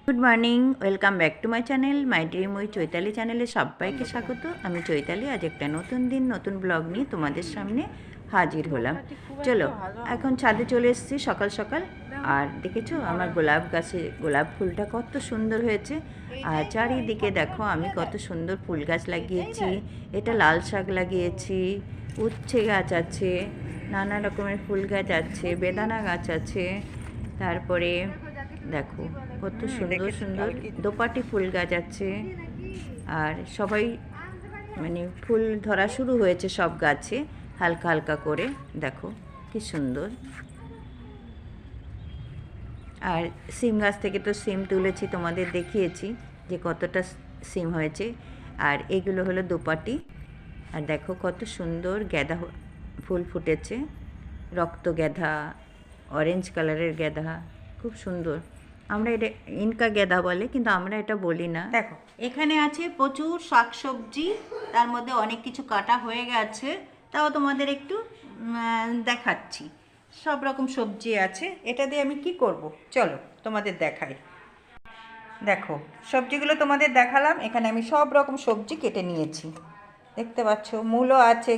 Good morning, welcome back to my channel my dream with Chaitali চ্যানেলে সবাইকে স্বাগত। আমি চৈতালি আজ একটা নতুন দিন নতুন ব্লগ নিয়ে তোমাদের সামনে হাজির হলাম। চলো এখন ছাদে চলে এসেছি সকাল সকাল। আর দেখেছো আমার গোলাপ গাছে গোলাপ ফুলটা কত সুন্দর হয়েছে। আর চারিদিকে দেখো আমি কত সুন্দর ফুল গাছ লাগিয়েছি। এটা লাল শাক লাগিয়েছি, উচ্ছে গাছ আছে, নানা রকমের ফুল গাছ আছে, বেদানা গাছ আছে। তারপরে দেখো কত সুন্দর সুন্দর দোপাটি ফুল গাছ আছে। আর সবাই মানে ফুল ধরা শুরু হয়েছে সব গাছে হালকা হালকা করে। দেখো কি সুন্দর। আর সিম গাছ থেকে তো সিম তুলেছি, তোমাদের দেখিয়েছি যে কতটা সিম হয়েছে। আর এগুলো হলো দোপাটি। আর দেখো কত সুন্দর গাঁদা ফুল ফুটেছে, রক্ত গাঁদা, অরেঞ্জ কালারের গাঁদা, খুব সুন্দর। আমরা এটা ইনকা গাঁদা বলে, কিন্তু আমরা এটা বলি না। দেখো এখানে আছে প্রচুর শাকসবজি, তার মধ্যে অনেক কিছু কাটা হয়ে গেছে, তাও তোমাদের একটু দেখাচ্ছি। সব রকম সবজি আছে। এটা দিয়ে আমি কি করব চলো তোমাদের দেখাই। দেখো সবজিগুলো তোমাদের দেখালাম। এখানে আমি সব রকম সবজি কেটে নিয়েছি, দেখতে পাচ্ছ। মূলো আছে,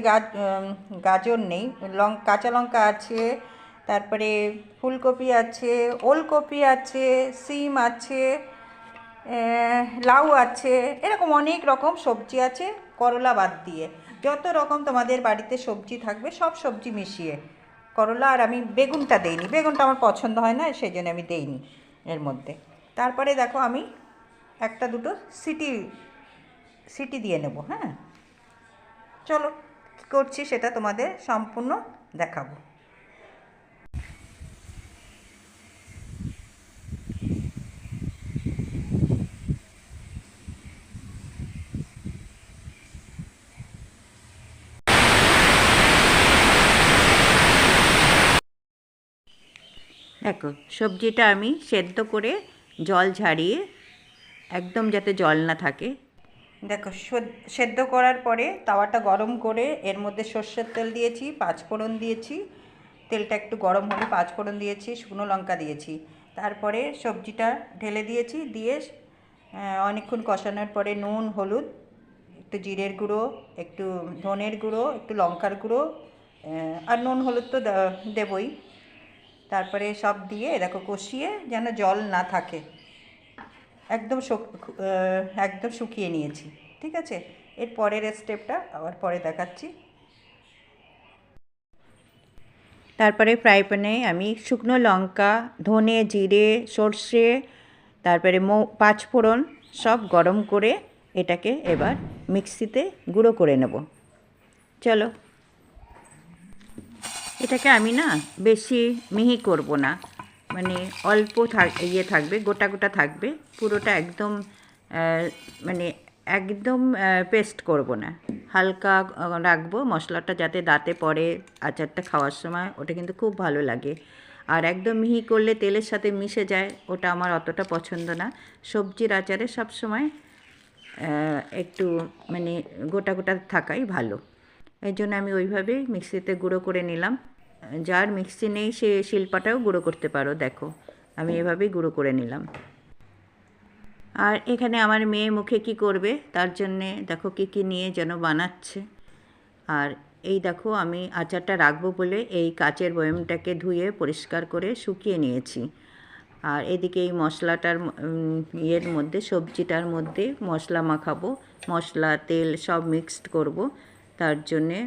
গাজর নেই, কাঁচা লঙ্কা আছে, তারপরে ফুলকপি আছে, ওলকপি আছে, সিম আছে, লাউ আছে, এরকম অনেক রকম সবজি আছে, করলা বাদ দিয়ে। যত রকম তোমাদের বাড়িতে সবজি থাকবে সব সবজি মিশিয়ে করলা। আর আমি বেগুনটা দেইনি, বেগুনটা আমার পছন্দ হয় না, সেই জন্য আমি দেইনি এর মধ্যে। তারপরে দেখো আমি একটা দুটো সিটি দিয়ে নেব। হ্যাঁ চলো কী করছি সেটা তোমাদের সম্পূর্ণ দেখাবো। দেখো সবজিটা আমি সেদ্ধ করে জল ঝারিয়ে, একদম যাতে জল না থাকে। দেখো সেদ্ধ করার পরে তাওয়াটা গরম করে এর মধ্যে সর্ষের তেল দিয়েছি, পাঁচফোড়ন দিয়েছি। তেলটা একটু গরম হলে পাঁচফোড়ন দিয়েছি, শুকনো লঙ্কা দিয়েছি। তারপরে সবজিটা ঢেলে দিয়েছি, দিয়ে অনেকক্ষণ কষানোর পরে নুন, হলুদ, একটু জিরের গুঁড়ো, একটু ধনের গুঁড়ো, একটু লঙ্কার গুঁড়ো, আর নুন হলুদ তো দেবই। তারপরে সব দিয়ে দেখো কষিয়ে যেন জল না থাকে, একদম একদম শুকিয়ে নিয়েছি। ঠিক আছে, এর পরের স্টেপটা আবার পরে দেখাচ্ছি। তারপরে ফ্রাই প্যানে আমি শুকনো লঙ্কা, ধনে, জিরে, সর্ষে, তারপরে পাঁচফোড়ন সব গরম করে এটাকে এবার মিক্সিতে গুঁড়ো করে নেব। চলো এটাকে আমি না বেশি মিহি করব না, মানে অল্প থাকবে, গোটা গোটা থাকবে, পুরোটা একদম মানে একদম পেস্ট করব না, হালকা রাখবো। মশলাটা যাতে দাঁতে পড়ে আচারটা খাওয়ার সময়, ওটা কিন্তু খুব ভালো লাগে। আর একদম মিহি করলে তেলের সাথে মিশে যায়, ওটা আমার অতটা পছন্দ না। সবজির আচারে সব সময় একটু মানে গোটা গোটা থাকাই ভালো। এই জন্য আমি ওইভাবেই মিক্সিতে গুঁড়ো করে নিলাম। যার মিক্সি নেই সে শিলপাটাও গুঁড়ো করতে পারো। দেখো আমি এভাবেই গুঁড়ো করে নিলাম। আর এখানে আমার মেয়ে মুখে কি করবে তার জন্যে দেখো কী কী নিয়ে যেন বানাচ্ছে। আর এই দেখো আমি আচারটা রাখবো বলে এই কাচের বয়মটাকে ধুয়ে পরিষ্কার করে শুকিয়ে নিয়েছি। আর এদিকে এই মশলাটার ইয়ের মধ্যে, সবজিটার মধ্যে মশলা মাখাবো, মশলা তেল সব মিক্সড করব। তার জন্যে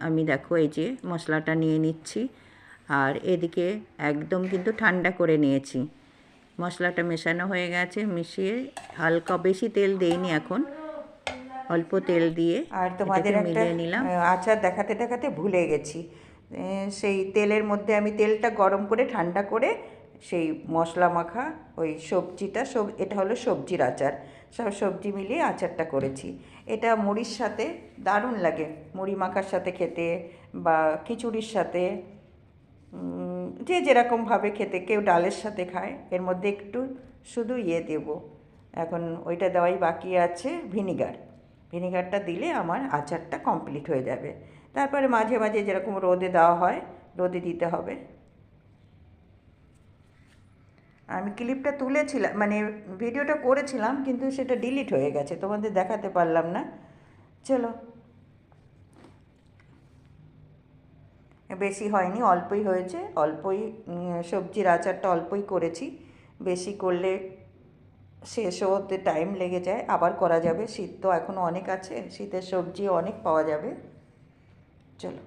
আমি দেখো এই যে মশলাটা নিয়ে নিচ্ছি। আর এদিকে একদম কিন্তু ঠান্ডা করে নিয়েছি। মশলাটা মেশানো হয়ে গেছে, মিশিয়ে হালকা, বেশি তেল দেইনি এখন, অল্প তেল দিয়ে আর তোমাদের মিলিয়ে নিলাম। আচার দেখাতে দেখাতে ভুলে গেছি, সেই তেলের মধ্যে আমি তেলটা গরম করে ঠান্ডা করে সেই মশলা মাখা ওই সবজিটা, এটা হলো সবজির আচার, সব সবজি মিলিয়ে আচারটা করেছি। এটা মুড়ির সাথে দারুণ লাগে, মুড়ি মাখার সাথে খেতে বা খিচুড়ির সাথে, যে যেরকমভাবে খেতে, কেউ ডালের সাথে খায়। এর মধ্যে একটু শুধু দেব, এখন ওইটা দেওয়াই বাকি আছে, ভিনিগারটা দিলে আমার আচারটা কমপ্লিট হয়ে যাবে। তারপরে মাঝে মাঝে যেরকম রোদে দেওয়া হয় রোদে দিতে হবে। আমি ক্লিপটা তুলেছিলাম, মানে ভিডিওটা করেছিলাম, কিন্তু সেটা ডিলিট হয়ে গেছে, তোমাদের দেখাতে পারলাম না। চলো, বেশি হয়নি, অল্পই হয়েছে, অল্পই সবজির আচারটা অল্পই করেছি। বেশি করলে শেষ হতে টাইম লেগে যায়, আবার করা যাবে, শীত তো এখনও অনেক আছে, শীতের সবজি অনেক পাওয়া যাবে। চলো,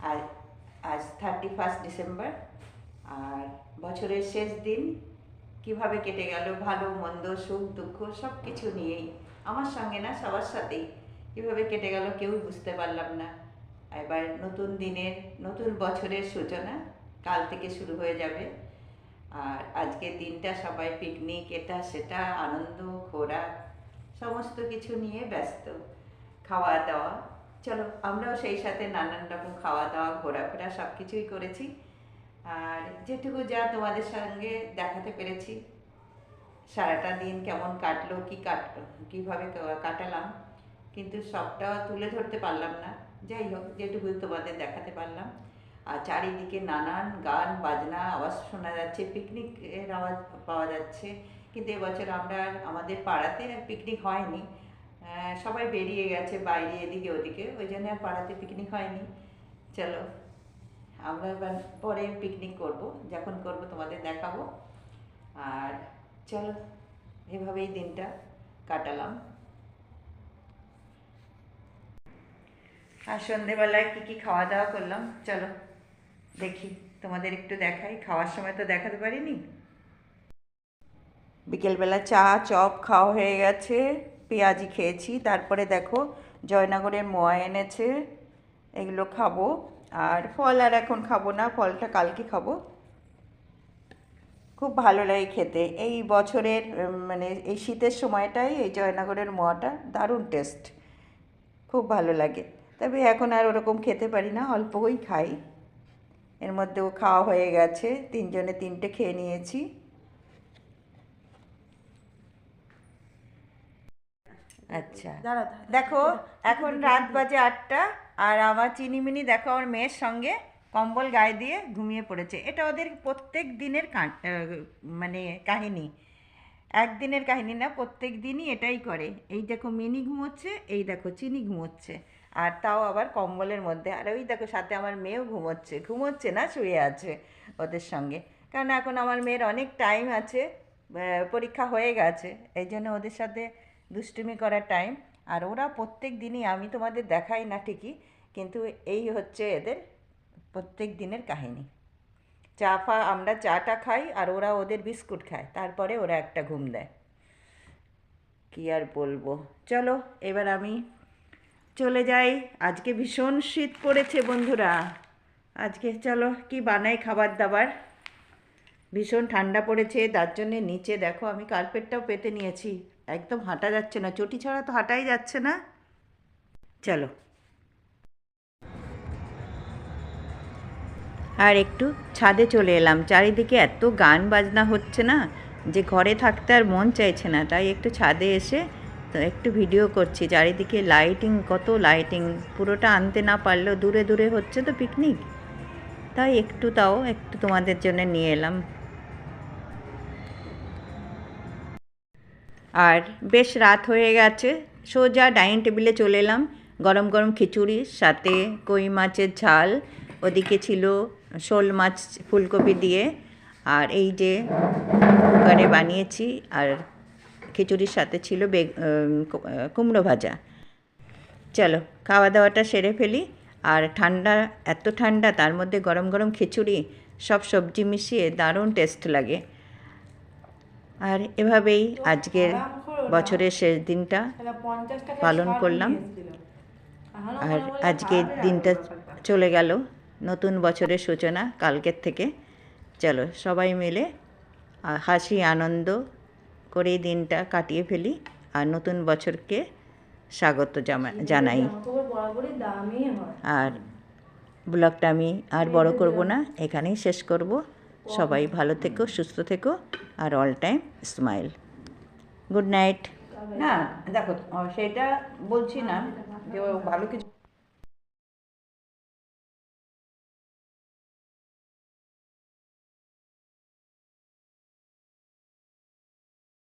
আর আজ 31 ডিসেম্বর, আর বছরের শেষ দিন কিভাবে কেটে গেল, ভালো মন্দ সুখ দুঃখ সব কিছু নিয়েই, আমার সঙ্গে না সবার সাথেই কীভাবে কেটে গেল কেউই বুঝতে পারলাম না। এবার নতুন দিনের, নতুন বছরের সূচনা কাল থেকে শুরু হয়ে যাবে। আর আজকের দিনটা সবাই পিকনিক, এটা সেটা, আনন্দ, ঘোরা, সমস্ত কিছু নিয়ে ব্যস্ত, খাওয়া দাওয়া। চলো, আমরাও সেই সাথে নানান রকম খাওয়া দাওয়া, ঘোরাফেরা সব কিছুই করেছি। আর যেটুকু যা তোমাদের সঙ্গে দেখাতে পেরেছি, সারাটা দিন কেমন কাটলো, কীভাবে কাটালাম, কিন্তু সবটা তুলে ধরতে পারলাম না। যাই হোক, যেটুকু তোমাদের দেখাতে পারলাম। আর চারিদিকে নানান গান বাজনা আওয়াজ শোনা যাচ্ছে, পিকনিকের আওয়াজ পাওয়া যাচ্ছে। কিন্তু এবছর আমরা আমাদের পাড়াতে আর পিকনিক হয়নি, সবাই বেরিয়ে গেছে বাইরে এদিকে ওদিকে, ওই জন্য আর পাড়াতে পিকনিক হয়নি। চলো, আমরা এবার পরে পিকনিক করব, যখন করব তোমাদের দেখাবো। আর চলো, এভাবেই দিনটা কাটালাম। আর সন্ধেবেলায় কী কী খাওয়া দাওয়া করলাম, চলো দেখি, তোমাদের একটু দেখাই। খাওয়ার সময় তো দেখাতে পারিনি। বিকেলবেলা চা চপ খাওয়া হয়ে গেছে, পেঁয়াজি খেয়েছি, তারপরে দেখো জয়নগরের মোয়া এনেছে, এগুলো খাবো। আর ফল আর এখন খাবো না, ফলটা কালকে খাবো। খুব ভালো লাগে খেতে এই বছরের, মানে এই শীতের সময়টাই এই জয়নগরের মোয়াটা দারুণ টেস্ট, খুব ভালো লাগে। তবে এখন আর ওরকম খেতে পারি না, অল্পই খাই। এর মধ্যেও খাওয়া হয়ে গেছে, তিনজনে তিনটে খেয়ে নিয়েছি। আচ্ছা, দেখো এখন রাত বাজে 8টা, আর আমার চিনিমিনি দেখো আমার মেয়ের সঙ্গে কম্বল গায়ে দিয়ে ঘুমিয়ে পড়েছে। এটা ওদের প্রত্যেক দিনের মানে কাহিনী, একদিনের কাহিনী না, প্রত্যেক দিনই এটাই করে। এই দেখো মিনি ঘুমোচ্ছে, এই দেখো চিনি ঘুমোচ্ছে, আর তাও আবার কম্বলের মধ্যে। আর ওই দেখো সাথে আমার মেয়েও ঘুমোচ্ছে, ঘুমোচ্ছে না, শুয়ে আছে ওদের সঙ্গে। কারণ এখন আমার মেয়ের অনেক টাইম আছে, পরীক্ষা হয়ে গেছে, এই জন্য ওদের সাথে দুষ্টুমি করার টাইম। আর ওরা প্রত্যেক দিনই, আমি তোমাদের দেখাই না ঠিকই, কিন্তু এই হচ্ছে এদের প্রত্যেক দিনের কাহিনী। আমরা চাটা খাই, আর ওরা ওদের বিস্কুট খায়, তারপরে ওরা একটা ঘুম দেয়। কী আর বলবো, চলো এবার আমি চলে যাই। আজকে ভীষণ শীত পড়েছে বন্ধুরা, আজকে চলো কি বানাই খাবার দাবার। ভীষণ ঠান্ডা পড়েছে, তার জন্যে নিচে দেখো আমি কার্পেটটাও পেতে নিয়েছি, একদম হাঁটা যাচ্ছে না, চটি ছাড়া তো হাঁটাই যাচ্ছে না। চলো, আর একটু ছাদে চলে এলাম, চারিদিকে এত গান বাজনা হচ্ছে না যে ঘরে থাকতে আর মন চাইছে না, তাই একটু ছাদে এসে তো একটু ভিডিও করছি। চারিদিকে লাইটিং, কত লাইটিং, পুরোটা আনতে না পারলেও দূরে দূরে হচ্ছে তো পিকনিক, তাই তাও একটু তোমাদের জন্য নিয়ে এলাম। আর বেশ রাত হয়ে গেছে, সোজা ডাইনিং টেবিলে চলে এলাম। গরম গরম খিচুড়ির সাথে কই মাছের ঝাল, ওদিকে ছিল শোল মাছ ফুলকপি দিয়ে, আর এই যে কুকারে বানিয়েছি, আর খিচুড়ির সাথে ছিল কুমড়ো ভাজা। চলো খাওয়া দাওয়াটা সেরে ফেলি। আর ঠান্ডা, এত ঠান্ডা, তার মধ্যে গরম গরম খিচুড়ি, সব সবজি মিশিয়ে দারুণ টেস্ট লাগে। আর এভাবেই আজকের বছরের শেষ দিনটা পালন করলাম। আর আজকের দিনটা চলে গেল, নতুন বছরের সূচনা কালকের থেকে। চলো সবাই মিলে হাসি আনন্দ করে দিনটা কাটিয়ে ফেলি, আর নতুন বছরকে স্বাগত জানাই। আর ব্লগটা আমি আর বড় করব না, এখানেই শেষ করব। সবাই ভালো থেকো, সুস্থ থেকো, আর all time smile. Good night. না দেখো, সেটা বলছি না যে ভালো কিছু